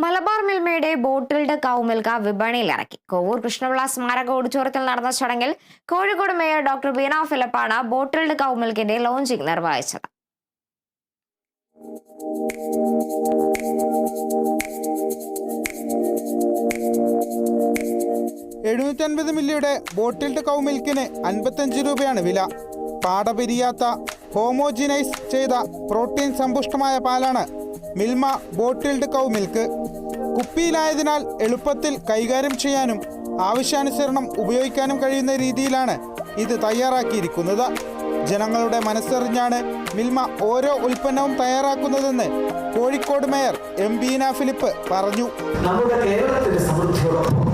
മലബാർ മിൽമയുടെ bottled cow milk വിപണിയിലിറക്കി. കോവൂർ കൃഷ്ണപിള്ള സ്മാരക ഓഡിറ്റോറിയത്തിൽ നടന്ന ചടങ്ങിൽ കോഴിക്കോട് മേയർ ഡോക്ടർ ബീന ഫിലിപ്പാണ് ബോട്ടിൽഡ് കൗ മിൽക്കിന്റെ ലോഞ്ചിംഗ് നിർവഹിച്ചത്. 750 മില്ലിയുടെ ബോട്ടിൽഡ് കൗ മിൽക്കിന് 55 രൂപയാണ് വില. പാടപിരിയാത്ത ഹോമോജിനൈസ് ചെയ്ത പ്രോട്ടീൻ സമ്പുഷ്ടമായ പാലാണ് മിൽമ ബോട്ടിൽഡ് കൗ മിൽക്ക്. കുപ്പിയിലായതിനാൽ എളുപ്പത്തിൽ കൈകാര്യം ചെയ്യാനും ആവശ്യാനുസരണം ഉപയോഗിക്കാനും കഴിയുന്ന രീതിയിലാണ് ഇത് തയ്യാറാക്കിയിരിക്കുന്നത്. ജനങ്ങളുടെ മനസ്സറിഞ്ഞാണ് മിൽമ ഓരോ ഉൽപ്പന്നവും തയ്യാറാക്കുന്നതെന്ന് കോഴിക്കോട് മേയർ ബീന ഫിലിപ്പ് പറഞ്ഞു. നമ്മുടെ കേരളത്തിന്റെ സമൃദ്ധിയോടൊപ്പം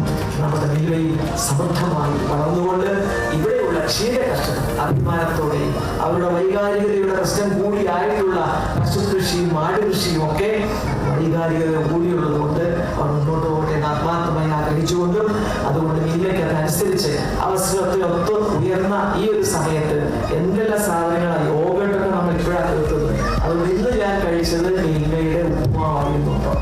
നമ്മുടെ മിൽമയും സമൃദ്ധമായി വളർന്നുകൊണ്ട് ഇവിടെയുള്ള ക്ഷീര കർഷകർ അഭിമാനത്തോടെ അവരുടെ വൈകാരികതയുടെ പ്രശ്നം കൂടിയായിട്ടുള്ള പശുകൃഷിയും മാടുകൃഷിയും ഒക്കെ വൈകാരികത കൂടിയുള്ളത് കൊണ്ട് അവർ മുന്നോട്ട് പോകട്ടെ എന്ന് ആത്മാർത്ഥമായി ആഗ്രഹിച്ചുകൊണ്ടും അതുകൊണ്ട് മിൽമയ്ക്ക് അതനുസരിച്ച് അവസരത്തിനൊത്ത് ഉയർന്ന ഈ ഒരു സമയത്ത് എന്തെല്ലാം സാധനങ്ങളാണ് യോഗട്ടൊക്കെ നമ്മൾ ഇപ്പോഴാണ് തീർത്തത്. അതുകൊണ്ട് ഇന്ന് ഞാൻ കഴിച്ചത് മിൽമയുടെ ഉപ്പുമാവായിരുന്നുണ്ടോ.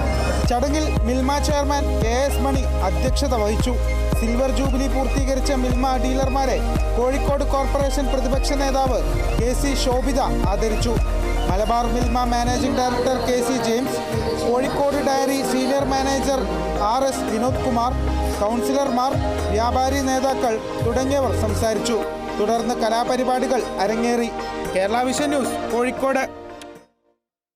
ചടങ്ങിൽ മിൽമ ചെയർമാൻ KS മണി അധ്യക്ഷത വഹിച്ചു. സിൽവർ ജൂബിലി പൂർത്തീകരിച്ച മിൽമ ഡീലർമാരെ കോഴിക്കോട് കോർപ്പറേഷൻ പ്രതിപക്ഷ നേതാവ് KC ശോഭിത ആദരിച്ചു. Malabar Milma managing director KC James, Kozhikode dairy senior manager RS Vinod Kumar, കൗൺസിലർമാർ, വ്യാപാരി നേതാക്കൾ തുടങ്ങിയവർ സംസാരിച്ചു. തുടർന്ന് കലാപരിപാടികൾ അരങ്ങേറി. Kerala vision news, Kozhikode.